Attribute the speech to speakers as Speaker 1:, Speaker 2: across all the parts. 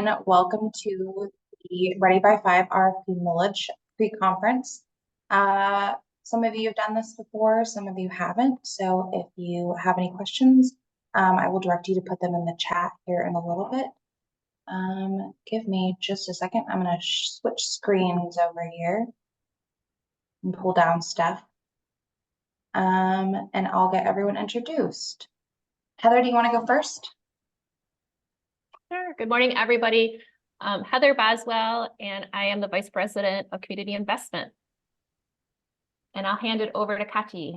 Speaker 1: And welcome to the Ready by 5 RFP Millage pre-conference. Some of you have done this before, some of you haven't. So if you have any questions, I will direct you to put them in the chat here in a little bit. Give me just a second. I'm going to switch screens over here and pull down stuff. And I'll get everyone introduced. Heather, do you want to go first?
Speaker 2: Sure. Good morning, everybody. Heather Boswell, and I am the Vice President of Community Investment. And I'll hand it over to Kati.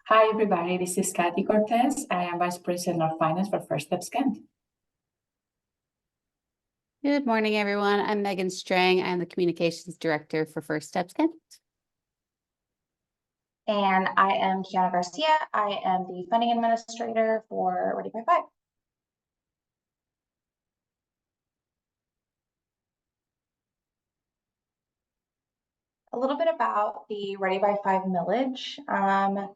Speaker 3: Hi, everybody. This is Kathy Cortez. I am Vice President of Finance for First Steps Kent.
Speaker 4: Good morning, everyone. I'm Megan Strang. I'm the Communications Director for First Steps Kent.
Speaker 1: And I am Kiana Garcia. I am the Funding Administrator for Ready by 5. A little bit about the Ready by 5 millage. On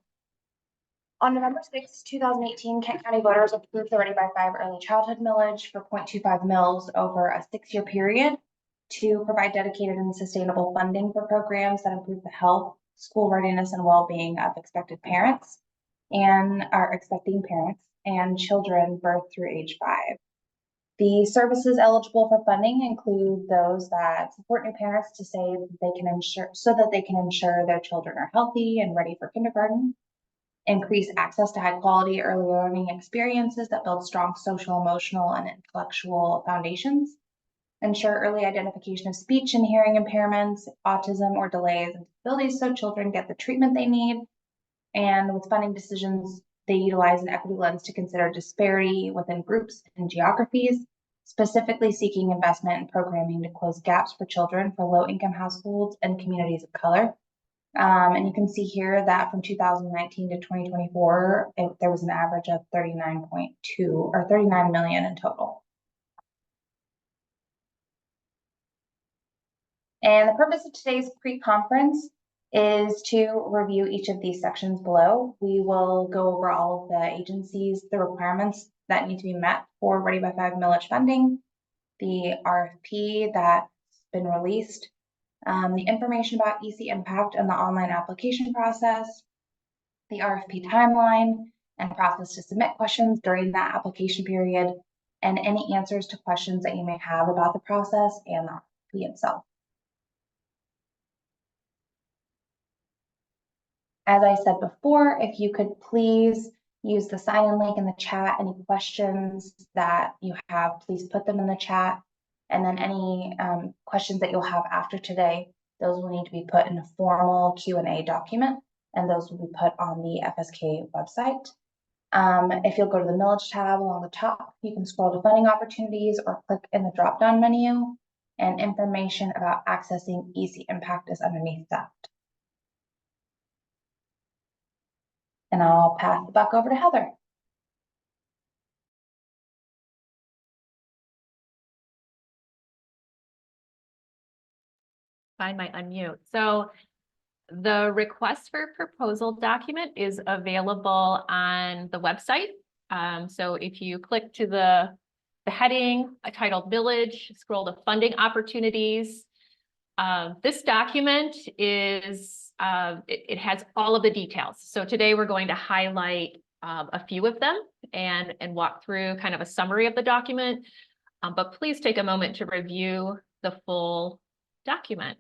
Speaker 1: November 6, 2018, Kent County voters approved the Ready by 5 early childhood millage for 0.25 mils over a 6-year period to provide dedicated and sustainable funding for programs that improve the health, school readiness, and well-being of expecting parents and children birth through age 5. The services eligible for funding include those that support new parents to say that they can ensure their children are healthy and ready for kindergarten, increase access to high quality early learning experiences that build strong social, emotional, and intellectual foundations, ensure early identification of speech and hearing impairments, autism, or delays and disabilities so children get the treatment they need, and with funding decisions, they utilize an equity lens to consider disparity within groups and geographies, specifically seeking investment in programming to close gaps for children for low-income households and communities of color. And you can see here that from 2019 to 2024, there was an average of 39.2 or 39 million in total. And the purpose of today's pre-conference is to review each of these sections below. We will go over all of the agencies, the requirements that need to be met for Ready by 5 millage funding, the RFP that's been released, the information about EC Impact and the online application process, the RFP timeline and process to submit questions during that application period, and any answers to questions that you may have about the process and the RFP itself. As I said before, if you could please use the sign-in link in the chat. Any questions that you have, please put them in the chat. And then any questions that you'll have after today, those will need to be put in a formal Q&A document, and those will be put on the FSK website. If you'll go to the millage tab along the top, you can scroll to funding opportunities or click in the drop-down menu, and information about accessing EC Impact is underneath that. And I'll pass the buck over to Heather.
Speaker 2: Find my unmute. So the request for proposal document is available on the website. So if you click to the heading titled Village, scroll to funding opportunities. This document is it has all of the details. So today we're going to highlight a few of them and walk through kind of a summary of the document. But please take a moment to review the full document.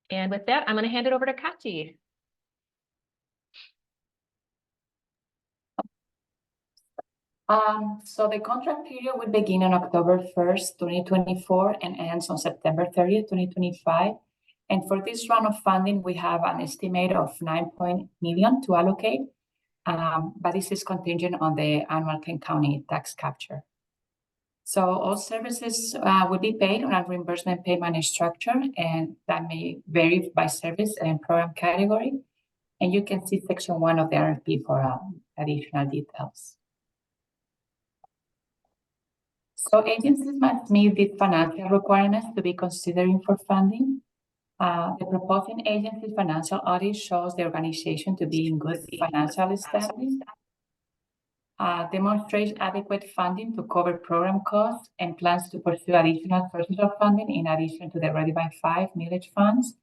Speaker 2: And with that, I'm going to hand it over to Kati.
Speaker 3: So the contract period will begin on October 1st, 2024 and ends on September 30th, 2025. And for this round of funding, we have an estimate of $9 million to allocate, but this is contingent on the annual Kent County tax capture. So all services will be paid on a reimbursement payment structure, and that may vary by service and program category. And you can see section 1 of the RFP for additional details. So agencies must meet the financial requirements to be considering for funding. The proposing agency's financial audit shows the organization to be in good financial status. demonstrates adequate funding to cover program costs and plans to pursue additional sources of funding in addition to the Ready by 5 millage funds.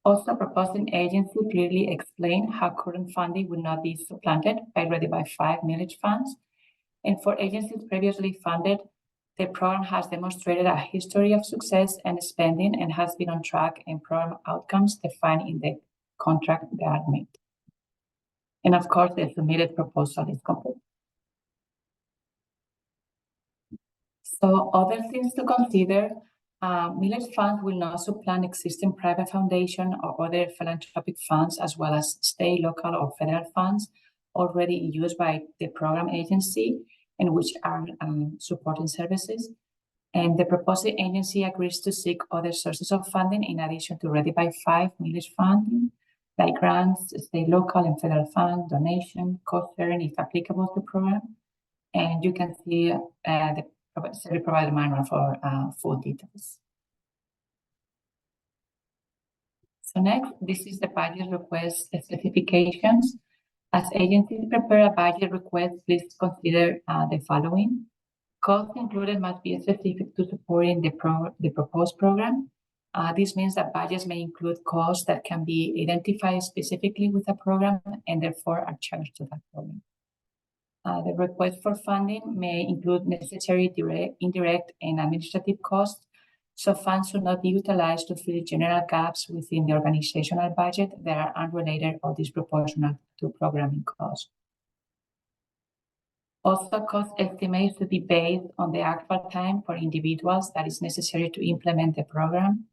Speaker 3: Also, proposing agency clearly explain how current funding will not be supplanted by Ready by 5 millage funds. And for agencies previously funded, the program has demonstrated a history of success and spending and has been on track in program outcomes defined in the contract they are made. And of course, the submitted proposal is complete. So other things to consider, millage funds will not supplant existing private foundation or other philanthropic funds, as well as state, local, or federal funds already used by the program agency and which are supporting services. And the proposing agency agrees to seek other sources of funding in addition to Ready by 5 millage funding, like grants, state, local, and federal fund, donation, cost sharing if applicable to program. And you can see the service provider manual for full details. So next, this is the budget request specifications. As agencies prepare a budget request, please consider the following. Costs included must be specific to supporting the proposed program. This means that budgets may include costs that can be identified specifically with a program and therefore are charged to that program. The request for funding may include necessary direct, indirect, and administrative costs, so funds should not be utilized to fill general gaps within the organizational budget that are unrelated or disproportionate to programming costs. Also, cost estimates should be based on the actual time for individuals that is necessary to implement the program,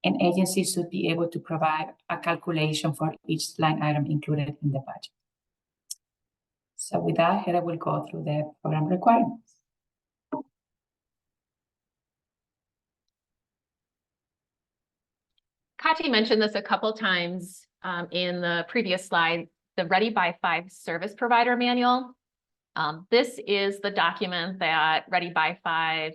Speaker 3: and agencies should be able to provide a calculation for each line item included in the budget. So with that, Heather will go through the program requirements.
Speaker 2: Kati mentioned this a couple times in the previous slide, the Ready by 5 Service Provider Manual. This is the document that Ready by 5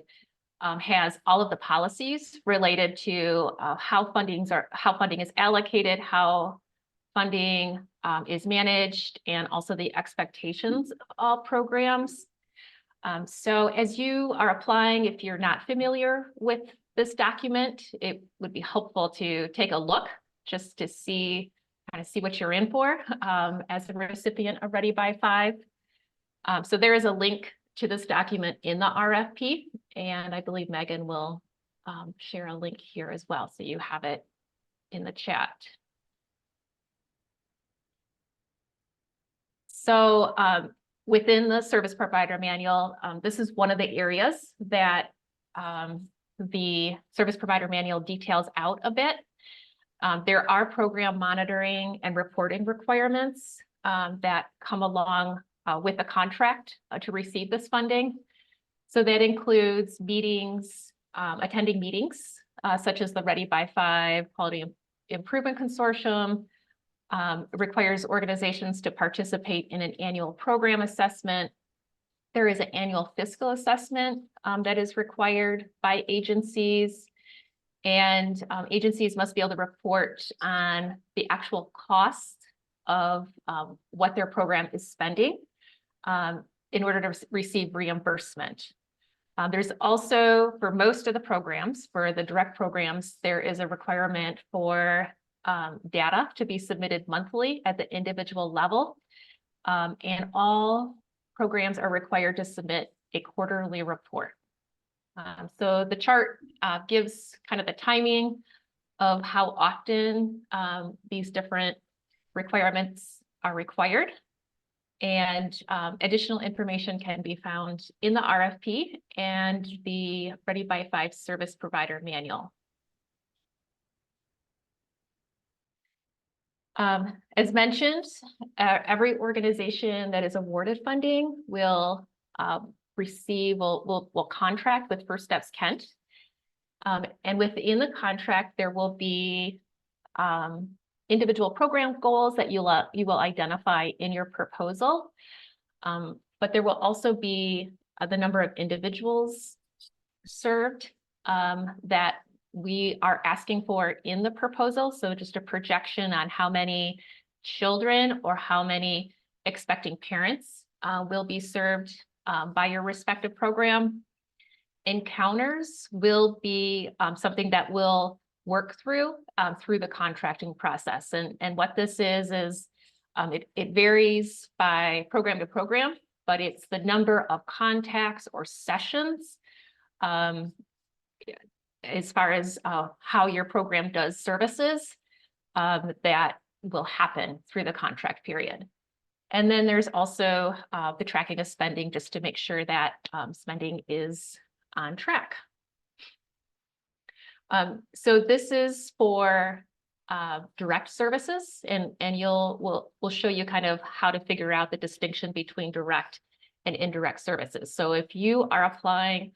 Speaker 2: has all of the policies related to how funding is allocated, how funding is managed, and also the expectations of all programs. So as you are applying, if you're not familiar with this document, it would be helpful to take a look just to see what you're in for as a recipient of Ready by 5. So there is a link to this document in the RFP, and I believe Megan will share a link here as well, so you have it in the chat. So within the service provider manual, this is one of the areas that the service provider manual details out a bit. There are program monitoring and reporting requirements that come along with a contract to receive this funding. So that includes meetings, attending meetings, such as the Ready by 5 Quality Improvement Consortium. Requires organizations to participate in an annual program assessment. There is an annual fiscal assessment that is required by agencies, and agencies must be able to report on the actual cost of what their program is spending in order to receive reimbursement. There's also, for most of the programs, for the direct programs, there is a requirement for data to be submitted monthly at the individual level. And all programs are required to submit a quarterly report. So the chart gives kind of the timing of how often these different requirements are required. And additional information can be found in the RFP and the Ready by 5 Service Provider Manual. As mentioned, every organization that is awarded funding will will contract with First Steps Kent. And within the contract, there will be individual program goals that you will identify in your proposal. But there will also be the number of individuals served that we are asking for in the proposal. So just a projection on how many children or how many expecting parents will be served by your respective program. Encounters will be something that we'll work through the contracting process. And what this is it varies by program to program, but it's the number of contacts or sessions as far as how your program does services that will happen through the contract period. And then there's also the tracking of spending, just to make sure that spending is on track. So this is for direct services, and we'll show you kind of how to figure out the distinction between direct and indirect services. So if you are applying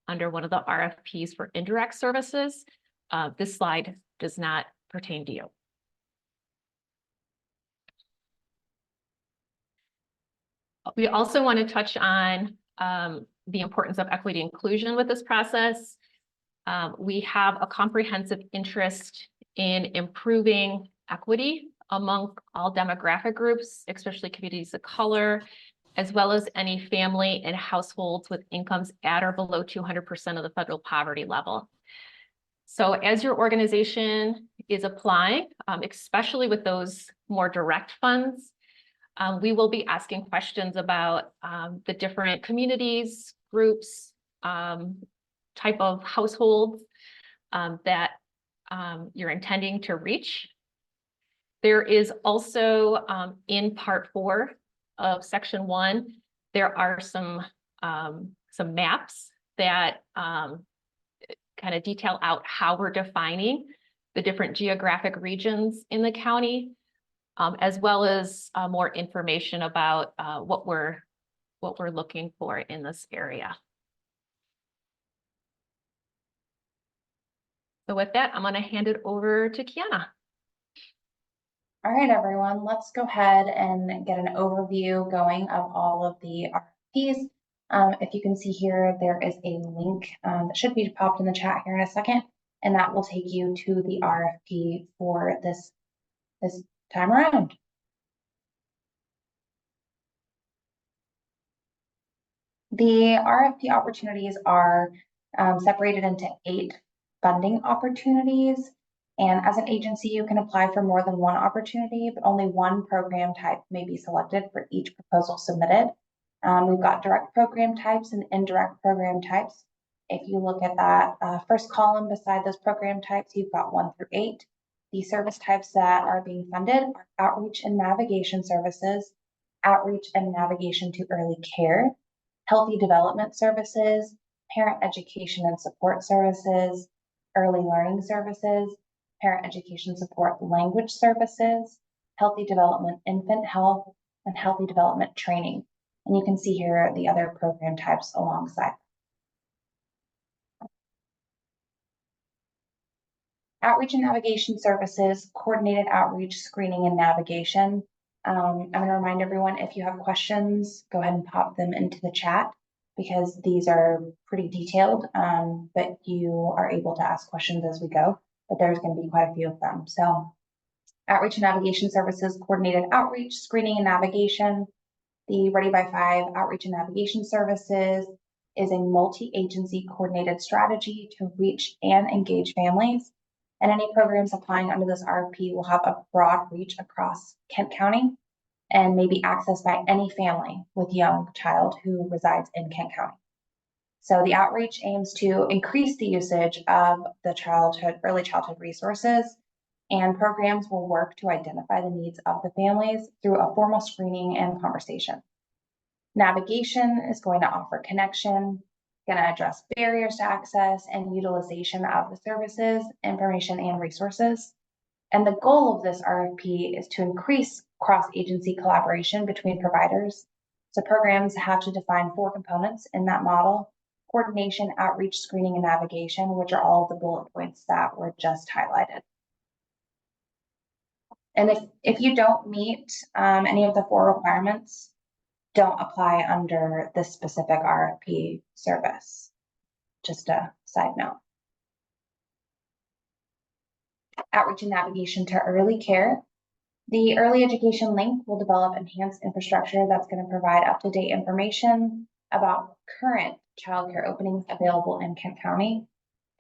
Speaker 2: under one of the RFPs for indirect services, this slide does not pertain to you. We also want to touch on the importance of equity inclusion with this process. We have a comprehensive interest in improving equity among all demographic groups, especially communities of color, as well as any family and households with incomes at or below 200% of the federal poverty level. So as your organization is applying, especially with those more direct funds, we will be asking questions about the different communities, groups, type of households that you're intending to reach. There is also in part 4 of section 1, there are some maps that kind of detail out how we're defining the different geographic regions in the county, as well as more information about what we're looking for in this area. So with that, I'm going to hand it over to Kiana.
Speaker 1: All right, everyone, let's go ahead and get an overview going of all of the RFPs. If you can see here, there is a link that should be popped in the chat here in a second, and that will take you to the RFP for this time around. The RFP opportunities are separated into 8 funding opportunities. And as an agency, you can apply for more than one opportunity, but only one program type may be selected for each proposal submitted. We've got direct program types and indirect program types. If you look at that first column beside those program types, you've got 1 through 8. The service types that are being funded are outreach and navigation services, outreach and navigation to early care, healthy development services, parent education and support services, early learning services, parent education support language services, healthy development infant health, and healthy development training. And you can see here the other program types alongside. Outreach and navigation services, coordinated outreach, screening, and navigation. I'm going to remind everyone, if you have questions, go ahead and pop them into the chat, because these are pretty detailed, but you are able to ask questions as we go, but there's going to be quite a few of them. So outreach and navigation services, coordinated outreach, screening, and navigation. The Ready by 5 outreach and navigation services is a multi-agency coordinated strategy to reach and engage families. And any programs applying under this RFP will have a broad reach across Kent County and may be accessed by any family with young child who resides in Kent County. So the outreach aims to increase the usage of the early childhood resources, and programs will work to identify the needs of the families through a formal screening and conversation. Navigation is going to offer connection, going to address barriers to access and utilization of the services, information, and resources. And the goal of this RFP is to increase cross-agency collaboration between providers. So programs have to define 4 components in that model: coordination, outreach, screening, and navigation, which are all of the bullet points that were just highlighted. And if you don't meet any of the 4 requirements, don't apply under this specific RFP service. Just a side note. Outreach and navigation to early care. The early education link will develop enhanced infrastructure that's going to provide up-to-date information about current childcare openings available in Kent County.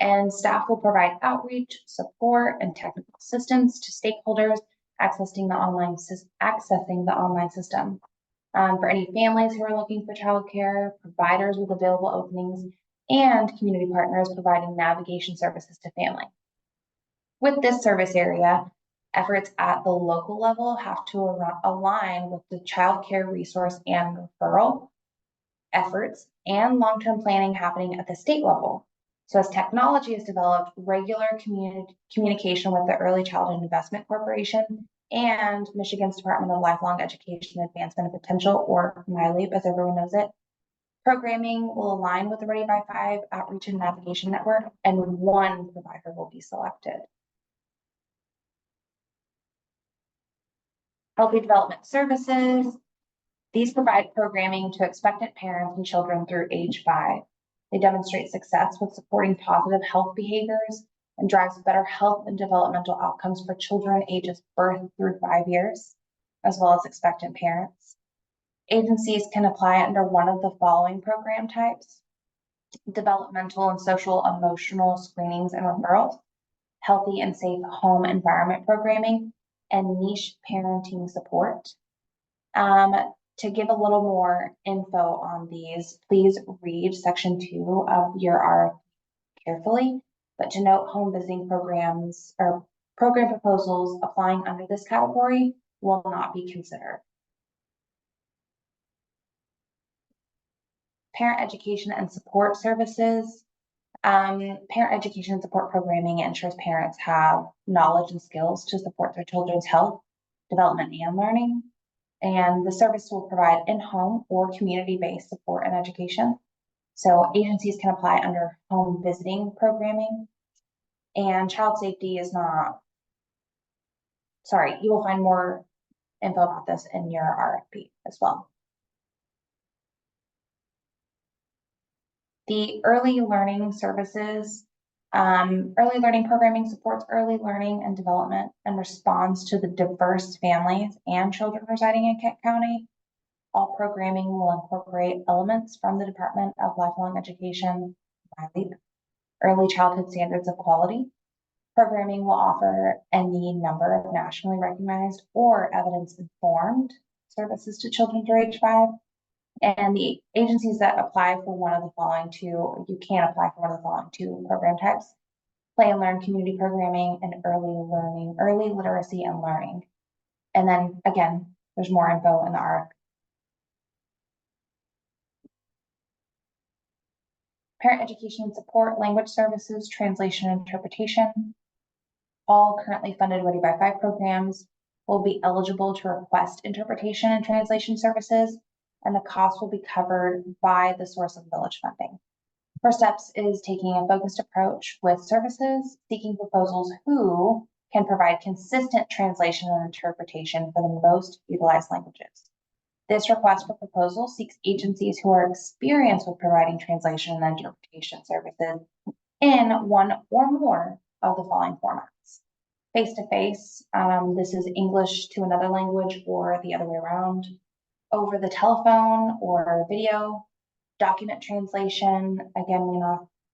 Speaker 1: And staff will provide outreach, support, and technical assistance to stakeholders accessing the online system. For any families who are looking for childcare, providers with available openings, and community partners providing navigation services to family. With this service area, efforts at the local level have to align with the child care resource and referral efforts and long-term planning happening at the state level. So as technology is developed, regular communication with the Early Childhood Investment Corporation and Michigan's Department of Lifelong Education Advancement and Potential, or MyLEAP as everyone knows it, programming will align with the Ready by 5 Outreach and Navigation Network, and one provider will be selected. Healthy Development Services. These provide programming to expectant parents and children through age 5. They demonstrate success with supporting positive health behaviors and drives better health and developmental outcomes for children ages birth through 5 years, as well as expectant parents. Agencies can apply under one of the following program types: developmental and social emotional screenings and referrals, healthy and safe home environment programming, and niche parenting support. To give a little more info on these, please read section 2 of your RFP carefully, but to note, home visiting programs or program proposals applying under this category will not be considered. Parent education and support services. Parent education and support programming ensures parents have knowledge and skills to support their children's health, development, and learning. And the service will provide in-home or community-based support and education. So agencies can apply under home visiting programming. And child safety is not, you will find more info about this in your RFP as well. The early learning services. Early learning programming supports early learning and development and responds to the diverse families and children residing in Kent County. All programming will incorporate elements from the Department of Lifelong Education, MyLEAP, Early Childhood Standards of Quality. Programming will offer any number of nationally recognized or evidence-informed services to children through age 5. And the agencies that apply for one of the following two, you can apply for one of the following two program types: play and learn community programming and early literacy and learning. And then again, there's more info in the RFP. Parent education and support, language services, translation and interpretation. All currently funded Ready by 5 programs will be eligible to request interpretation and translation services, and the cost will be covered by the source of village funding. First Steps is taking a focused approach with services, seeking proposals who can provide consistent translation and interpretation for the most utilized languages. This request for proposal seeks agencies who are experienced with providing translation and interpretation services in one or more of the following formats: face-to-face, this is English to another language or the other way around; over the telephone or video; document translation, again,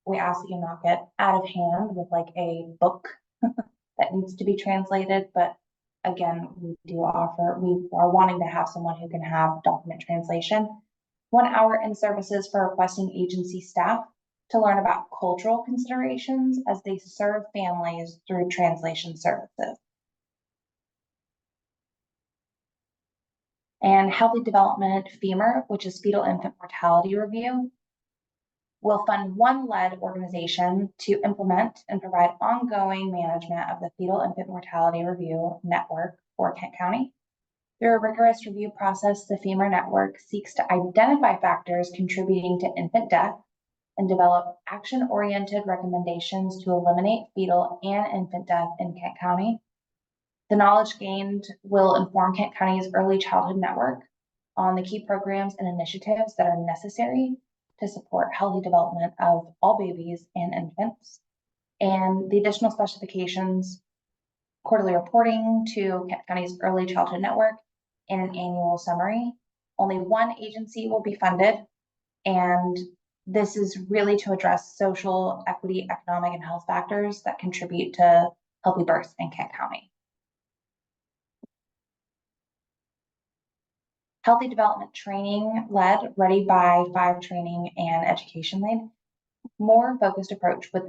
Speaker 1: we ask that you not get out of hand with like a book that needs to be translated, but again, we are wanting to have someone who can have document translation. 1 hour in services for requesting agency staff to learn about cultural considerations as they serve families through translation services. And Healthy Development FEMUR, which is Fetal Infant Mortality Review, will fund one lead organization to implement and provide ongoing management of the Fetal Infant Mortality Review Network for Kent County. Through a rigorous review process, the FEMUR network seeks to identify factors contributing to infant death and develop action-oriented recommendations to eliminate fetal and infant death in Kent County. The knowledge gained will inform Kent County's early childhood network on the key programs and initiatives that are necessary to support healthy development of all babies and infants. And the additional specifications quarterly reporting to Kent County's Early Childhood Network, and an annual summary. Only one agency will be funded, and this is really to address social equity, economic, and health factors that contribute to healthy births in Kent County. Healthy development training led, Ready by 5 training and education lead. More focused approach with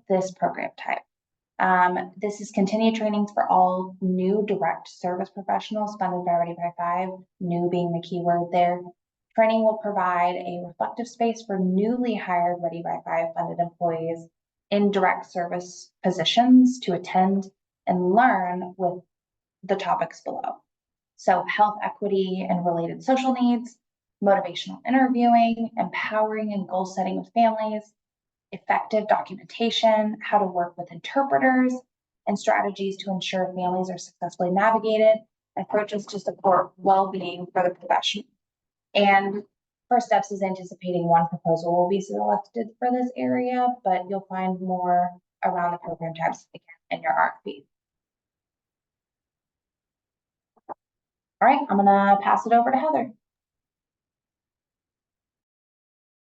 Speaker 1: this program type. This is continued trainings for all new direct service professionals funded by Ready by 5, new being the key word there. Training will provide a reflective space for newly hired Ready by 5 funded employees in direct service positions to attend and learn with the topics below. So health equity and related social needs, motivational interviewing, empowering and goal setting with families, effective documentation, how to work with interpreters, and strategies to ensure families are successfully navigated, approaches to support well-being for the profession. And First Steps is anticipating one proposal will be selected for this area, but you'll find more around the program types in your RFP. All right, I'm gonna pass it over to Heather.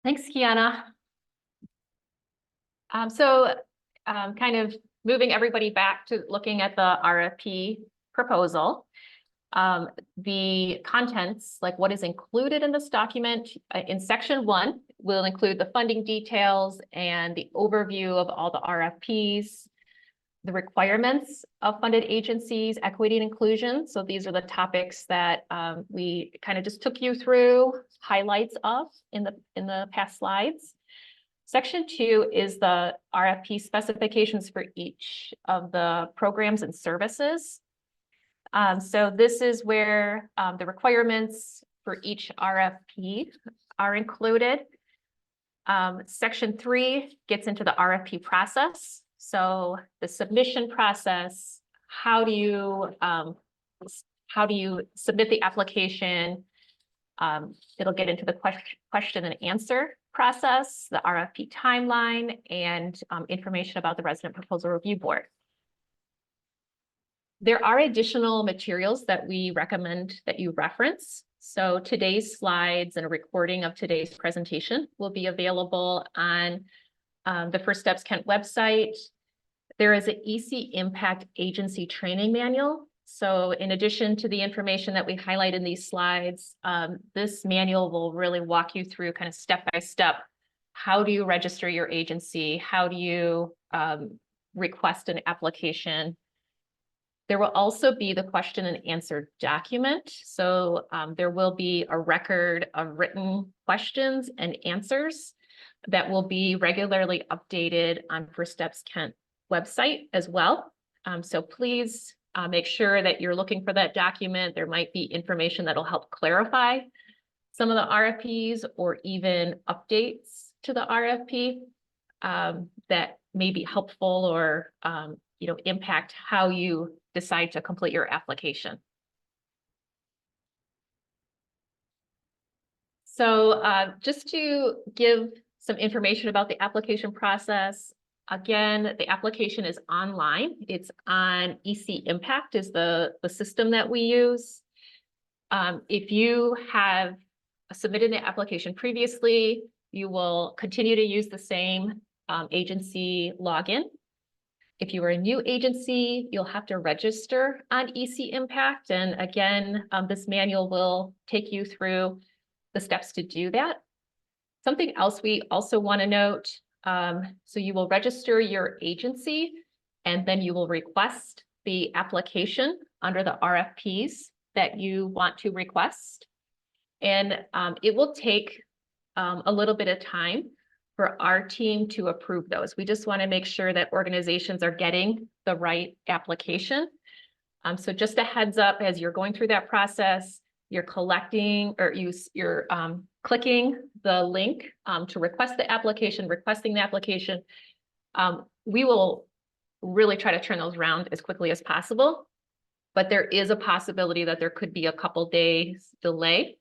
Speaker 2: Thanks, Kiana. Kind of moving everybody back to looking at the RFP proposal. The contents, like what is included in this document, in section 1 will include the funding details and the overview of all the RFPs, the requirements of funded agencies, equity and inclusion. So these are the topics that we kind of just took you through highlights of in the past slides. Section 2 is the RFP specifications for each of the programs and services. So this is where the requirements for each RFP are included. Section 3 gets into the RFP process. So the submission process, how do you submit the application? It'll get into the question and answer process, the RFP timeline, and information about the Resident Proposal Review Board. There are additional materials that we recommend that you reference. So today's slides and a recording of today's presentation will be available on the First Steps Kent website. There is an EC Impact Agency Training Manual. So in addition to the information that we highlight in these slides, this manual will really walk you through kind of step by step. How do you register your agency? How do you request an application? There will also be the question and answer document. So there will be a record of written questions and answers that will be regularly updated on First Steps Kent website as well. So please make sure that you're looking for that document. There might be information that'll help clarify some of the RFPs or even updates to the RFP that may be helpful or impact how you decide to complete your application. So just to give some information about the application process, again, the application is online. It's on EC Impact is the system that we use. If you have submitted an application previously, you will continue to use the same agency login. If you are a new agency, you'll have to register on EC Impact. And again, this manual will take you through the steps to do that. Something else we also want to note, so you will register your agency and then you will request the application under the RFPs that you want to request. And it will take a little bit of time for our team to approve those. We just want to make sure that organizations are getting the right application. So just a heads up, as you're going through that process, you're collecting or you're clicking the link to request the application, requesting the application. We will really try to turn those around as quickly as possible, but there is a possibility that there could be a couple days delay.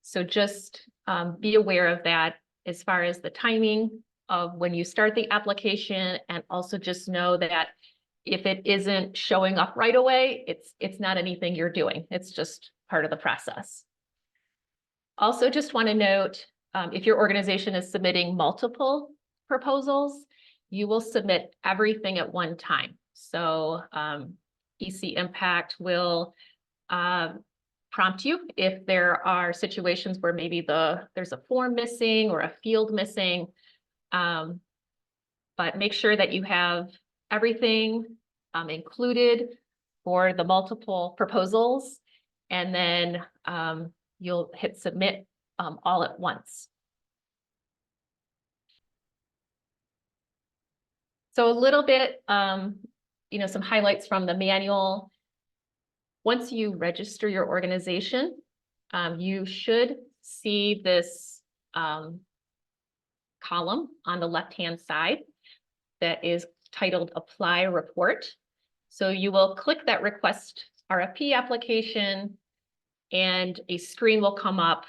Speaker 2: So just be aware of that as far as the timing of when you start the application, and also just know that if it isn't showing up right away, it's not anything you're doing. It's just part of the process. Also, just want to note, if your organization is submitting multiple proposals, you will submit everything at one time. So EC Impact will prompt you if there are situations where maybe there's a form missing or a field missing. But make sure that you have everything included for the multiple proposals, and then you'll hit submit all at once. So a little bit, some highlights from the manual. Once you register your organization, you should see this column on the left-hand side that is titled Apply Report. So you will click that request RFP application, and a screen will come up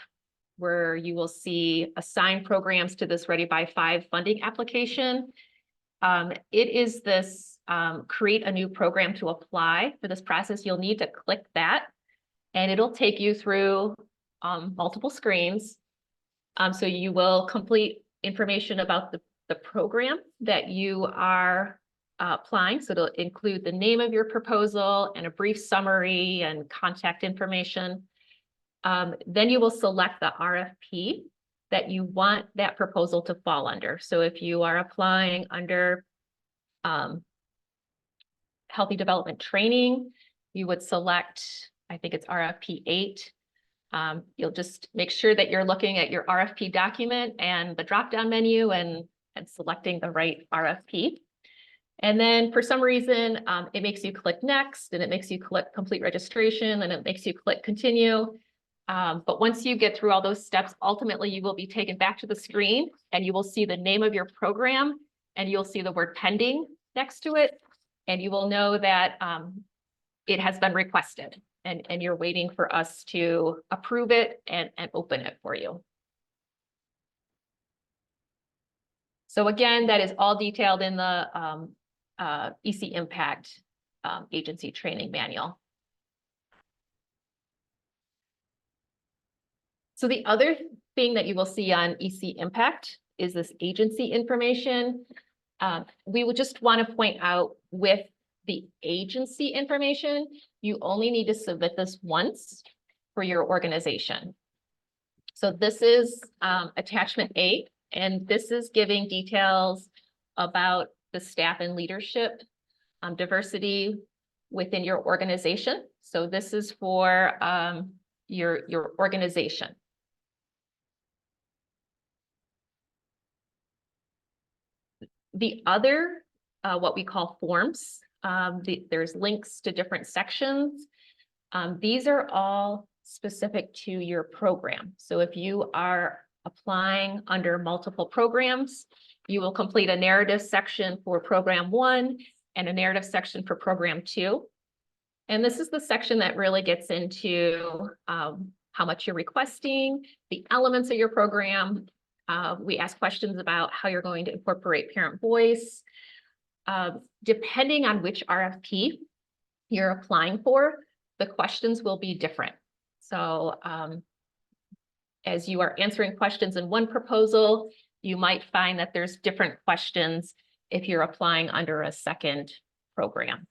Speaker 2: where you will see assign programs to this Ready by 5 funding application. It is this create a new program to apply. For this process, you'll need to click that, and it'll take you through multiple screens. So you will complete information about the program that you are applying. So it'll include the name of your proposal and a brief summary and contact information. Then you will select the RFP that you want that proposal to fall under. So if you are applying under healthy development training, you would select, I think it's RFP 8. You'll just make sure that you're looking at your RFP document and the drop-down menu and selecting the right RFP. And then for some reason, it makes you click next, and it makes you click complete registration, and it makes you click continue. But once you get through all those steps, ultimately you will be taken back to the screen, and you will see the name of your program, and you'll see the word pending next to it. And you will know that it has been requested, and you're waiting for us to approve it and open it for you. So again, that is all detailed in the EC Impact Agency Training Manual. So the other thing that you will see on EC Impact is this agency information. We would just want to point out, with the agency information, you only need to submit this once for your organization. So this is attachment 8, and this is giving details about the staff and leadership diversity within your organization. So this is for your organization. The other, what we call forms, there's links to different sections. These are all specific to your program. So if you are applying under multiple programs, you will complete a narrative section for program 1 and a narrative section for program 2. And this is the section that really gets into how much you're requesting, the elements of your program. We ask questions about how you're going to incorporate parent voice. Depending on which RFP you're applying for, the questions will be different. So as you are answering questions in one proposal, you might find that there's different questions if you're applying under a second program.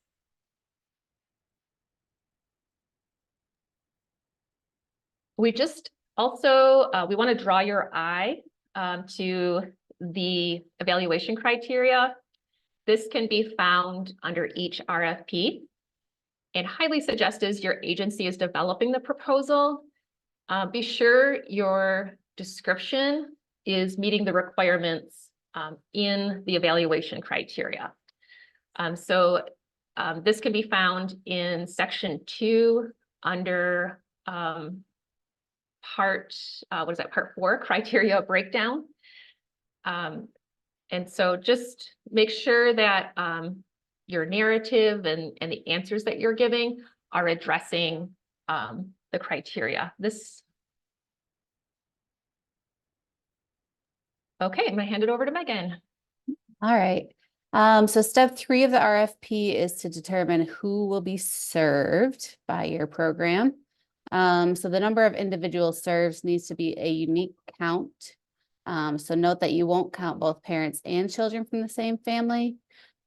Speaker 2: We just also, we want to draw your eye to the evaluation criteria. This can be found under each RFP, and highly suggest as your agency is developing the proposal, be sure your description is meeting the requirements in the evaluation criteria. This can be found in section 2 under part 4, criteria breakdown. And so just make sure that your narrative and the answers that you're giving are addressing the criteria. Okay, I'm gonna hand it over to Megan.
Speaker 4: All right. So step 3 of the RFP is to determine who will be served by your program. So the number of individual serves needs to be a unique count. So note that you won't count both parents and children from the same family.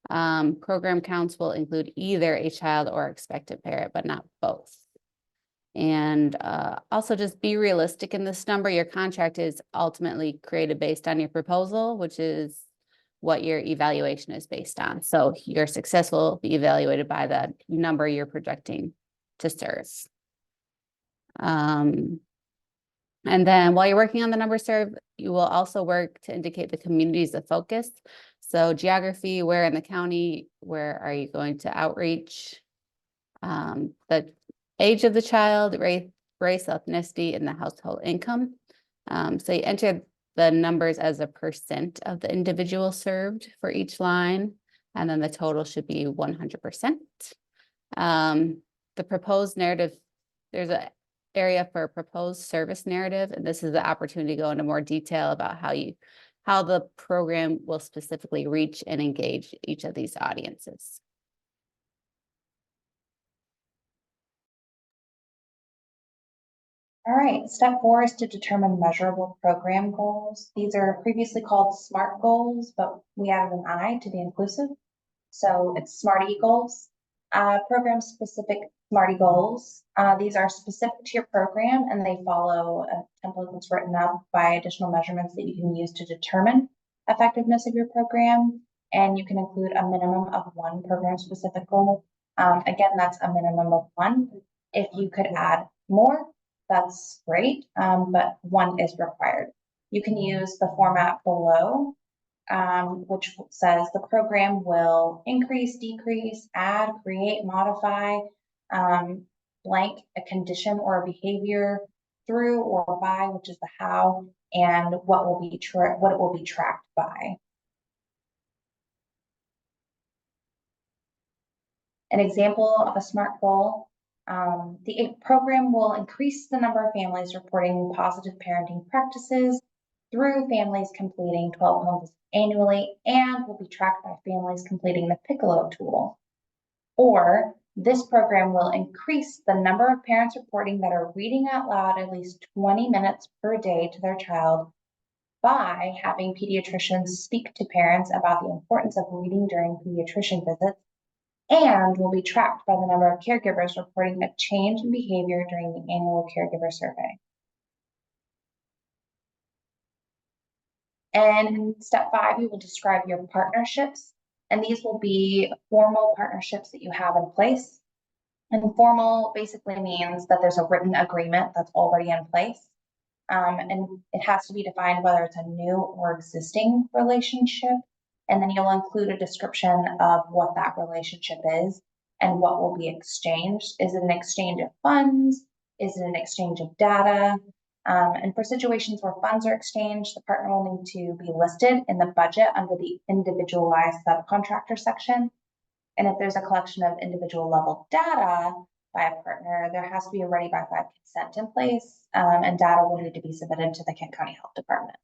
Speaker 4: Program counts will include either a child or expected parent, but not both. And also just be realistic in this number. Your contract is ultimately created based on your proposal, which is what your evaluation is based on. So your success will be evaluated by the number you're projecting to serve. And then while you're working on the number served, you will also work to indicate the communities of focus. So geography, where in the county, where are you going to outreach? The age of the child, race, ethnicity, and the household income. So you enter the numbers as a % of the individual served for each line, and then the total should be 100%. The proposed narrative, there's an area for a proposed service narrative, and this is the opportunity to go into more detail about how the program will specifically reach and engage each of these audiences.
Speaker 1: All right, step 4 is to determine measurable program goals. These are previously called SMART goals, but we added an I to be inclusive. So it's SMART goals. Program specific SMART goals. These are specific to your program and they follow a template that's written up by additional measurements that you can use to determine effectiveness of your program. And you can include a minimum of 1 program specific goal. Again, that's a minimum of 1. If you could add more, that's great, but 1 is required. You can use the format below, which says the program will increase, decrease, add, create, modify, blank a condition or a behavior through or by, which is the how, and what it will be tracked by. An example of a SMART goal. The program will increase the number of families reporting positive parenting practices through families completing 12 home visits annually and will be tracked by families completing the Piccolo tool. Or this program will increase the number of parents reporting that are reading out loud at least 20 minutes per day to their child by having pediatricians speak to parents about the importance of reading during pediatrician visits, and will be tracked by the number of caregivers reporting a change in behavior during the annual caregiver survey. And in step 5, you will describe your partnerships, and these will be formal partnerships that you have in place. And formal basically means that there's a written agreement that's already in place. And it has to be defined whether it's a new or existing relationship. And then you'll include a description of what that relationship is and what will be exchanged. Is it an exchange of funds? Is it an exchange of data? And for situations where funds are exchanged, the partner will need to be listed in the budget under the individualized subcontractor section. And if there's a collection of individual level data by a partner, there has to be a ready by 5 consent in place, and data will need to be submitted to the Kent County Health Department.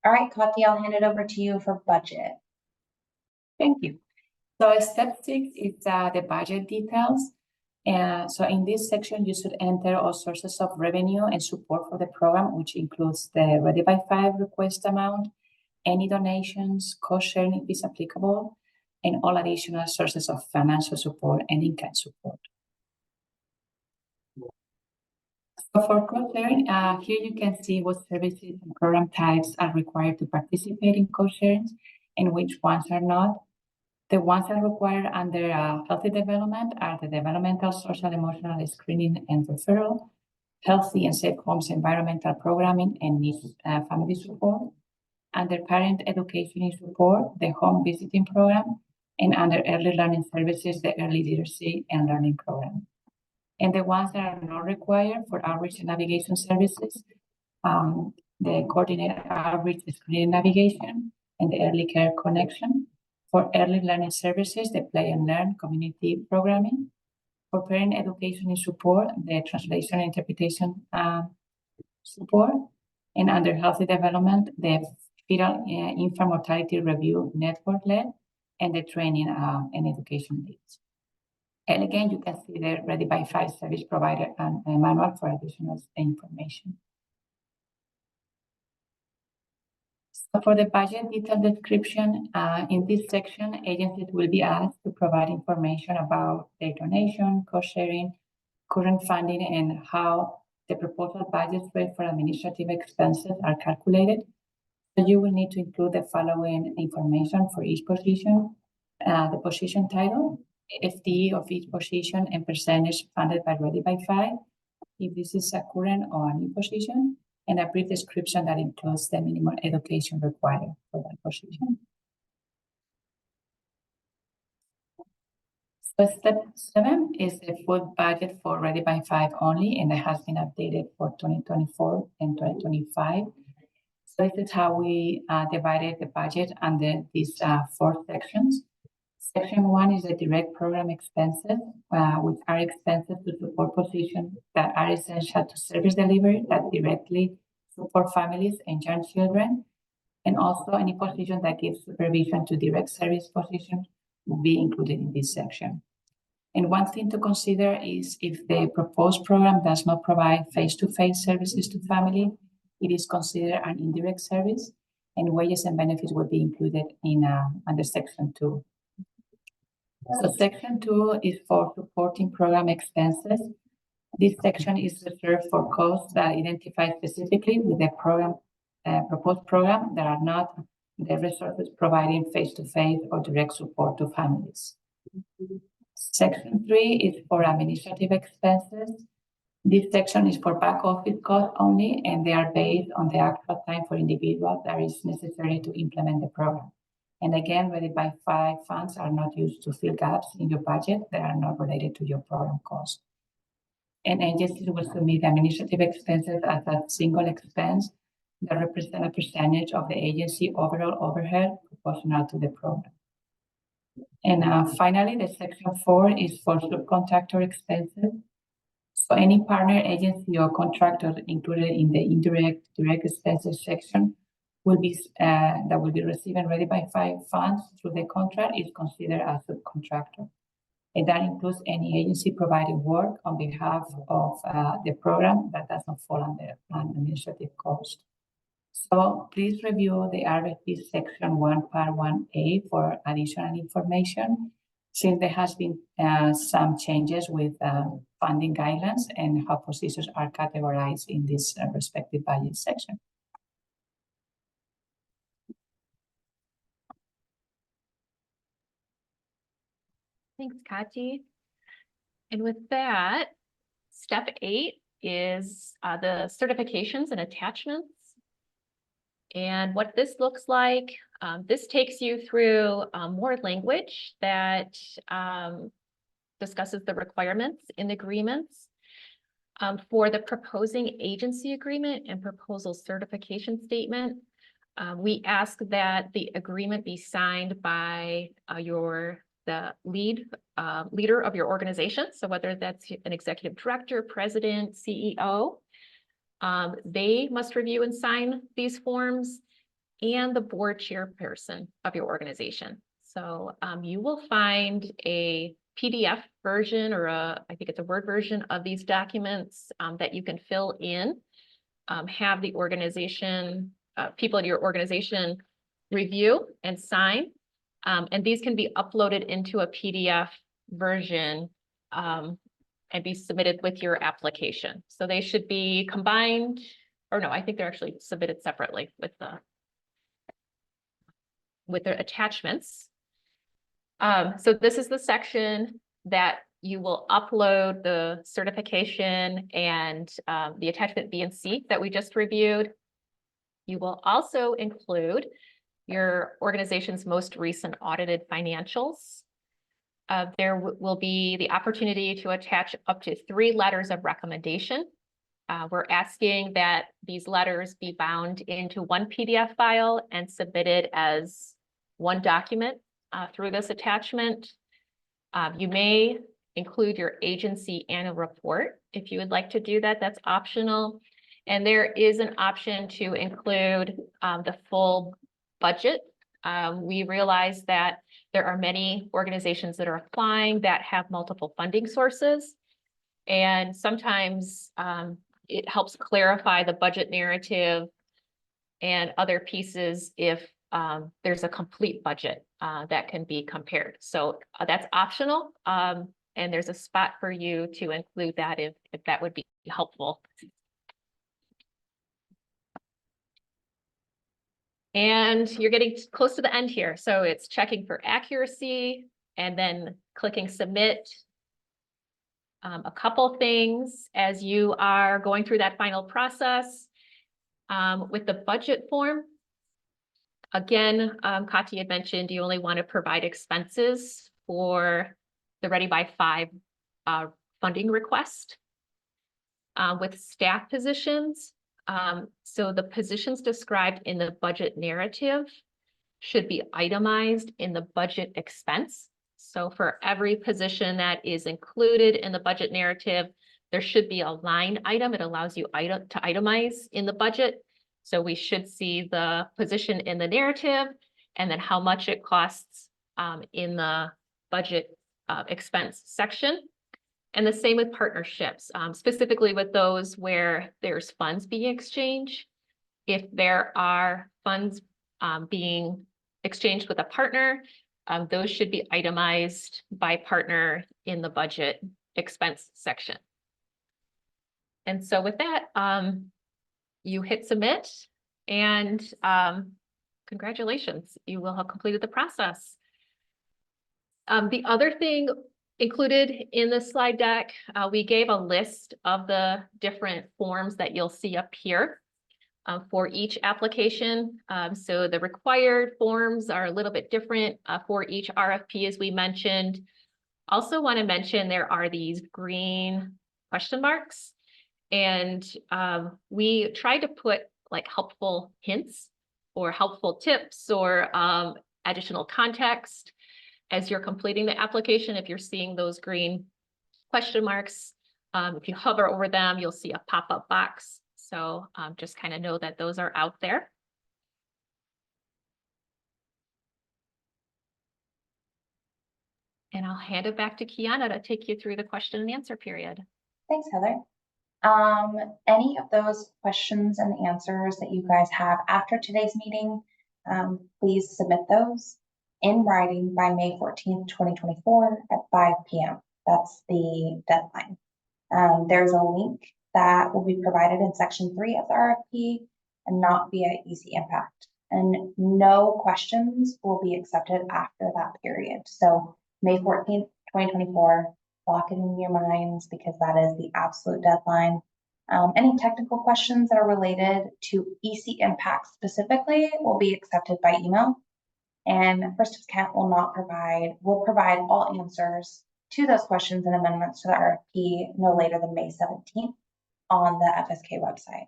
Speaker 1: All right, Kathy, I'll hand it over to you for budget.
Speaker 3: Thank you. So step 6 is the budget details. And so in this section, you should enter all sources of revenue and support for the program, which includes the Ready by 5 request amount, any donations, cost sharing if it's applicable, and all additional sources of financial support and in-kind support. So for cost sharing, here you can see what services and program types are required to participate in cost sharing and which ones are not. The ones that are required under healthy development are the developmental, social, emotional screening and referral, healthy and safe homes environmental programming and needs family support, under parent education and support, the home visiting program, and under early learning services, the early literacy and learning program. And the ones that are not required for outreach and navigation services, the coordinated outreach, screening, navigation, and the early care connection. For early learning services, the play and learn community programming. For parent education and support, the translation and interpretation support. And under healthy development, the fetal infant mortality review network led and the training and education leads. And again, you can see the Ready by 5 service provider and a manual for additional information. So for the budget detail description, in this section, agencies will be asked to provide information about their donation, cost sharing, current funding, and how the proposal budget rate for administrative expenses are calculated. So you will need to include the following information for each position: the position title, FTE of each position, and percentage funded by Ready by 5, if this is a current or a new position, and a brief description that includes the minimum education required for that position. So step 7 is the full budget for Ready by 5 only, and it has been updated for 2024 and 2025. So this is how we divided the budget under these 4 sections. Section 1 is the direct program expenses, which are expenses to support positions that are essential to service delivery that directly support families and young children. And also any position that gives supervision to direct service positions will be included in this section. And one thing to consider is if the proposed program does not provide face-to-face services to family, it is considered an indirect service, and wages and benefits will be included in under section 2. So section 2 is for supporting program expenses. This section is reserved for costs that identify specifically with the program, proposed program that are not the resources providing face-to-face or direct support to families. Section 3 is for administrative expenses. This section is for back office costs only, and they are based on the actual time for individuals that is necessary to implement the program. And again, Ready by 5 funds are not used to fill gaps in your budget that are not related to your program cost. And agencies will submit administrative expenses as a single expense that represent a percentage of the agency overall overhead proportional to the program. And finally, the section 4 is for subcontractor expenses. So any partner, agency, or contractor included in the indirect direct expenses section will be that will be receiving Ready by 5 funds through the contract is considered as a subcontractor. And that includes any agency providing work on behalf of the program that does not fall under an administrative cost. So please review the RFP section 1, part 1A for additional information, since there has been some changes with funding guidelines and how positions are categorized in this respective budget section.
Speaker 2: Thanks, Kati. And with that, step 8 is the certifications and attachments. And what this looks like, this takes you through more language that discusses the requirements in agreements. For the proposing agency agreement and proposal certification statement, we ask that the agreement be signed by the leader of your organization. So whether that's an executive director, president, CEO, they must review and sign these forms, and the board chairperson of your organization. So you will find a PDF version or I think it's a Word version of these documents that you can fill in, have the organization, people in your organization review and sign. And these can be uploaded into a PDF version and be submitted with your application. So they should be combined, or no, I think they're actually submitted separately with their attachments. So this is the section that you will upload the certification and the attachment B and C that we just reviewed. You will also include your organization's most recent audited financials. There will be the opportunity to attach up to 3 letters of recommendation. We're asking that these letters be bound into one PDF file and submitted as one document through this attachment. You may include your agency annual report. If you would like to do that, that's optional. And there is an option to include the full budget. We realize that there are many organizations that are applying that have multiple funding sources. And sometimes it helps clarify the budget narrative and other pieces if there's a complete budget that can be compared. So that's optional. And there's a spot for you to include that if that would be helpful. And you're getting close to the end here. So it's checking for accuracy and then clicking submit. A couple things as you are going through that final process with the budget form. Again, Kati had mentioned you only want to provide expenses for the Ready by 5 funding request. With staff positions, so the positions described in the budget narrative should be itemized in the budget expense. So for every position that is included in the budget narrative, there should be a line item. It allows you to itemize in the budget. So we should see the position in the narrative and then how much it costs in the budget expense section. And the same with partnerships, specifically with those where there's funds being exchanged. If there are funds being exchanged with a partner, those should be itemized by partner in the budget expense section. And so with that, you hit submit and congratulations, you will have completed the process. The other thing included in the slide deck, we gave a list of the different forms that you'll see up here for each application. So the required forms are a little bit different for each RFP, as we mentioned. Also want to mention there are these green question marks, and we tried to put like helpful hints or helpful tips or additional context as you're completing the application. If you're seeing those green question marks, if you hover over them, you'll see a pop-up box. So just kind of know that those are out there. And I'll hand it back to Kiana to take you through the question and answer period.
Speaker 1: Thanks, Heather. Any of those questions and answers that you guys have after today's meeting, please submit those in writing by May 14th, 2024 at 5 p.m. That's the deadline. There's a link that will be provided in section 3 of the RFP and not via Easy Impact. And no questions will be accepted after that period. So May 14th, 2024, lock it in your minds because that is the absolute deadline. Any technical questions that are related to EC Impact specifically will be accepted by email. And First Steps Kent will provide all answers to those questions and amendments to the RFP no later than May 17th on the FSK website.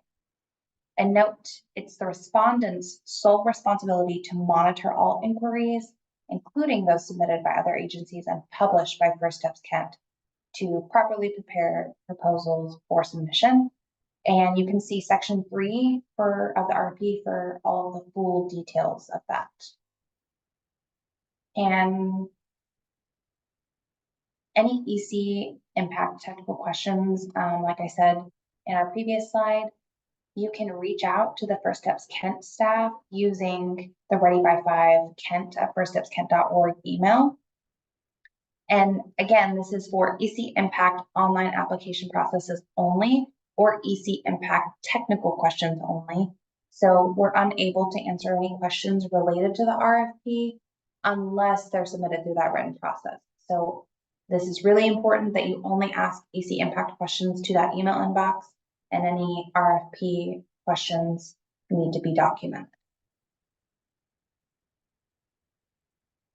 Speaker 1: And note, it's the respondent's sole responsibility to monitor all inquiries, including those submitted by other agencies and published by First Steps Kent, to properly prepare proposals for submission. And you can see section 3 of the RFP for all of the full details of that. And any EC Impact technical questions, like I said in our previous slide, you can reach out to the First Steps Kent staff using the Ready by 5 Kent at firststepskent.org email. And again, this is for EC Impact online application processes only, or EC Impact technical questions only. So we're unable to answer any questions related to the RFP unless they're submitted through that written process. So this is really important that you only ask EC Impact questions to that email inbox, and any RFP questions need to be documented.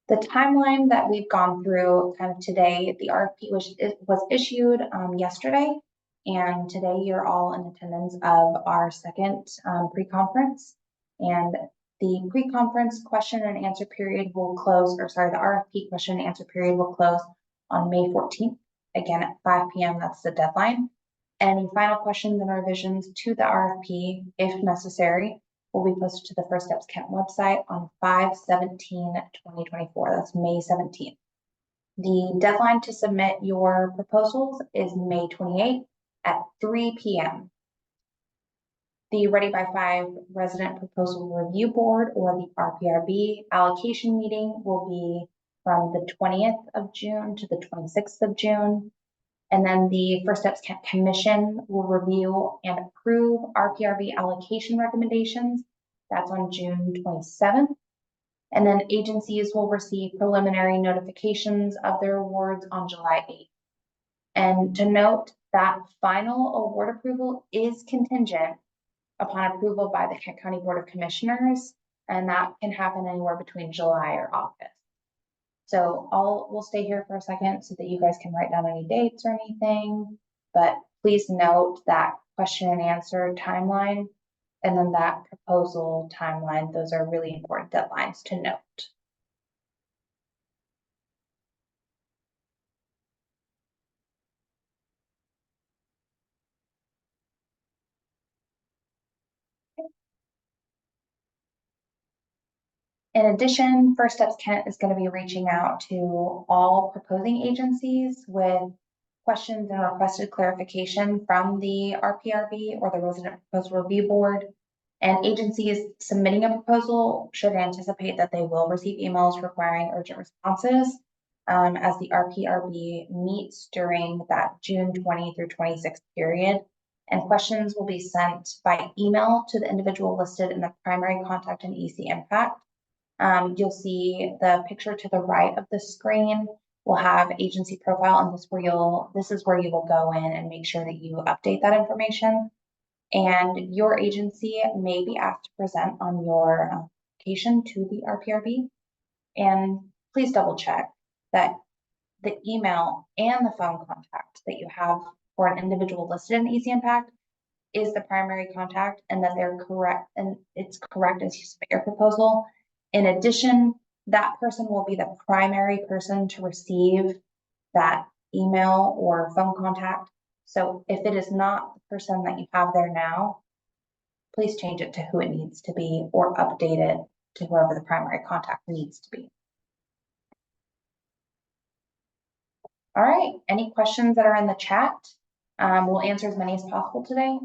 Speaker 1: The timeline that we've gone through kind of today, the RFP was issued yesterday, and today you're all in attendance of our second pre-conference. And the pre-conference question and answer period will close, or sorry, the RFP question and answer period will close on May 14th, again at 5 p.m. That's the deadline. Any final questions and revisions to the RFP, if necessary, will be posted to the First Steps Kent website on 5/17/2024. That's May 17th. The deadline to submit your proposals is May 28th at 3 p.m. The Ready by 5 Resident Proposal Review Board, or the RPRB allocation meeting, will be from the 20th of June to the 26th of June. And then the First Steps Kent Commission will review and approve RPRB allocation recommendations. That's on June 27th. And then agencies will receive preliminary notifications of their awards on July 8th. And to note that final award approval is contingent upon approval by the Kent County Board of Commissioners, and that can happen anywhere between July or August. So we'll stay here for a second so that you guys can write down any dates or anything, but please note that question and answer timeline and then that proposal timeline. Those are really important deadlines to note. In addition, First Steps Kent is going to be reaching out to all proposing agencies with questions and requested clarification from the RPRB, or the Resident Proposal Review Board. And agencies submitting a proposal should anticipate that they will receive emails requiring urgent responses as the RPRB meets during that June 20 through 26 period. And questions will be sent by email to the individual listed in the primary contact and EC impact. You'll see the picture to the right of the screen will have agency profile, and this is where you will go in and make sure that you update that information. And your agency may be asked to present on your application to the RPRB. And please double check that the email and the phone contact that you have for an individual listed in EC Impact is the primary contact, and that they're correct, and it's correct as you submit your proposal. In addition, that person will be the primary person to receive that email or phone contact. So if it is not the person that you have there now, please change it to who it needs to be, or update it to whoever the primary contact needs to be. All right, any questions that are in the chat? We'll answer as many as possible today.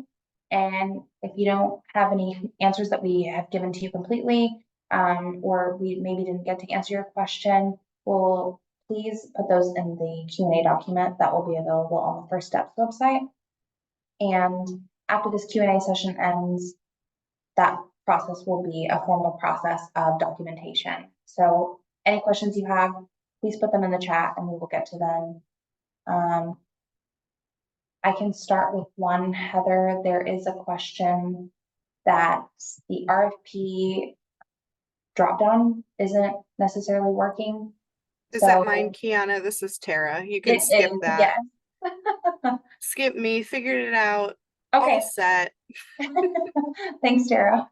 Speaker 1: And if you don't have any answers that we have given to you completely, or we maybe didn't get to answer your question, we'll please put those in the Q&A document that will be available on the First Steps website. And after this Q&A session ends, that process will be a formal process of documentation. So any questions you have, please put them in the chat and we will get to them. I can start with one, Heather. There is a question that the RFP dropdown isn't necessarily working.
Speaker 5: Is that mine, Kiana? This is Tara. You can skip that.
Speaker 1: Yes.
Speaker 5: Skip me, figured it out.
Speaker 1: Okay.
Speaker 5: All set.
Speaker 1: Thanks, Tara.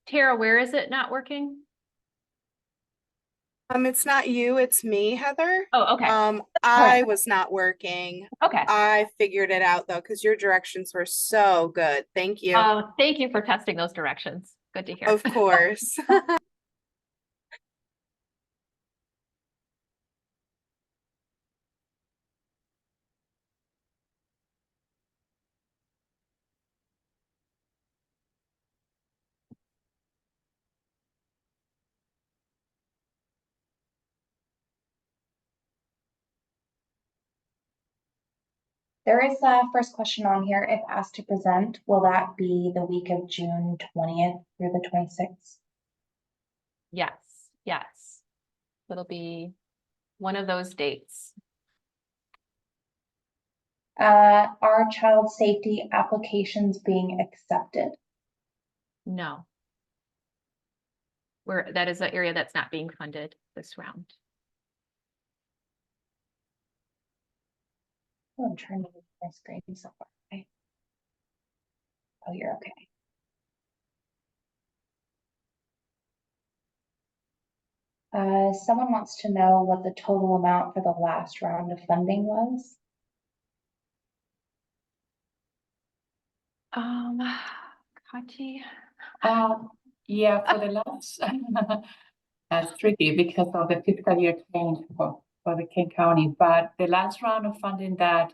Speaker 2: Tara, where is it not working?
Speaker 5: It's not you, it's me, Heather.
Speaker 2: Oh, okay.
Speaker 5: I was not working.
Speaker 2: Okay.
Speaker 5: I figured it out though, because your directions were so good. Thank you.
Speaker 2: Thank you for testing those directions. Good to hear.
Speaker 5: Of course.
Speaker 1: There is a first question on here. If asked to present, will that be the week of June 20th through the 26th?
Speaker 2: Yes, yes. It'll be one of those dates.
Speaker 1: Are child safety applications being accepted?
Speaker 2: No. That is an area that's not being funded this round.
Speaker 1: Oh, I'm trying to move my screen so far. Okay. Oh, you're okay. Someone wants to know what the total amount for the last round of funding was.
Speaker 2: Kachi,
Speaker 3: Yeah, for the last, that's tricky because of the fiscal year change for the King County, but the last round of funding that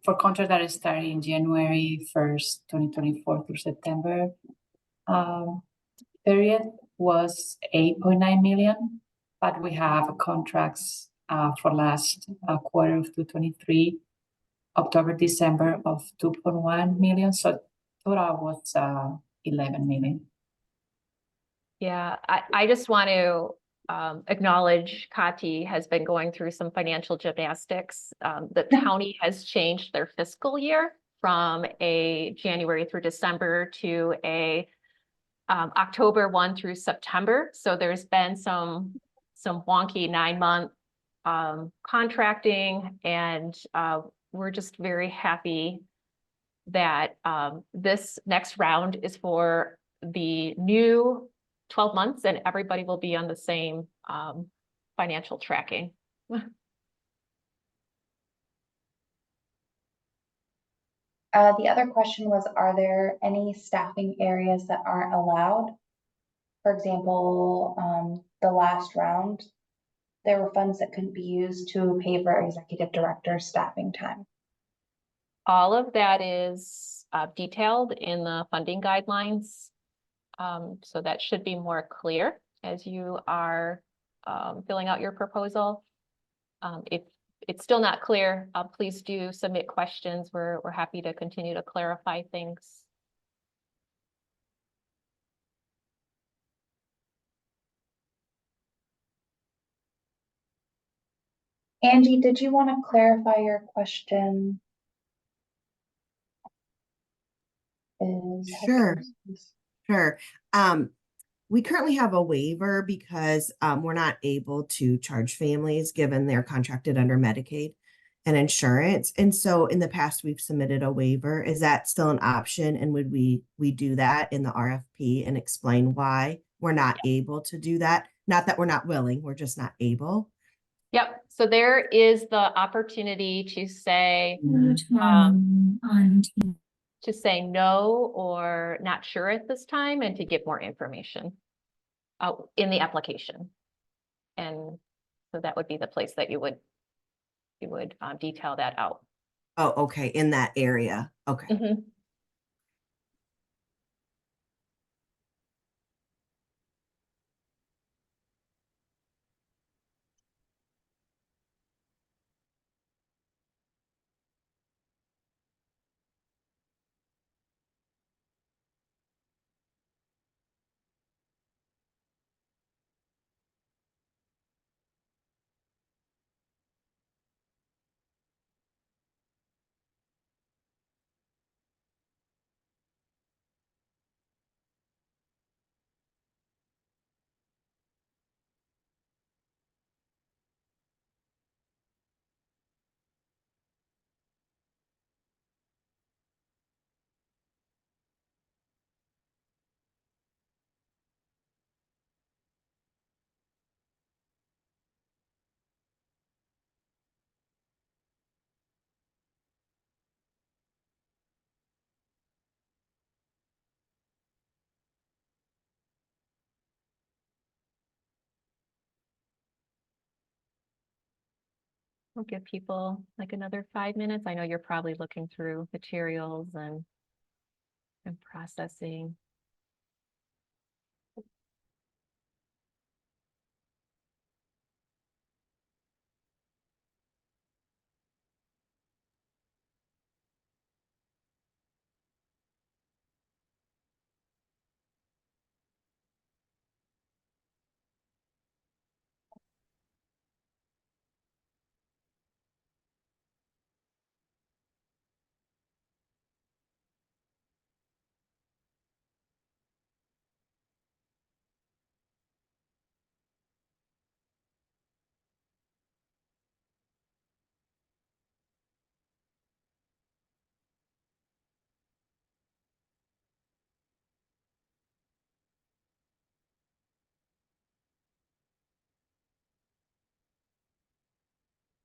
Speaker 3: for contracts that is starting January 1st, 2024 through September period was 8.9 million, but we have contracts for last quarter of 2023, October, December of 2.1 million, so total was 11 million.
Speaker 2: yeah, I just want to acknowledge Kati has been going through some financial gymnastics. The county has changed their fiscal year from a January through December to a October 1 through September. So there's been some wonky 9-month contracting, and we're just very happy that this next round is for the new 12 months and everybody will be on the same financial tracking.
Speaker 1: The other question was, are there any staffing areas that aren't allowed? For example, the last round, there were funds that couldn't be used to pay for executive director staffing time.
Speaker 2: All of that is detailed in the funding guidelines. So that should be more clear as you are filling out your proposal. If it's still not clear, please do submit questions. We're happy to continue to clarify things.
Speaker 1: Angie, did you want to clarify your question?
Speaker 6: Sure. Sure. We currently have a waiver because we're not able to charge families given they're contracted under Medicaid and insurance. And so in the past, we've submitted a waiver. Is that still an option? And would we do that in the RFP and explain why we're not able to do that? Not that we're not willing, we're just not able.
Speaker 2: Yep. So there is the opportunity to say no or not sure at this time and to give more information in the application. And so that would be the place that you would detail that out.
Speaker 6: Oh, okay. In that area. Okay.
Speaker 2: Mhm. We'll give people like another 5 minutes. I know you're probably looking through materials and processing.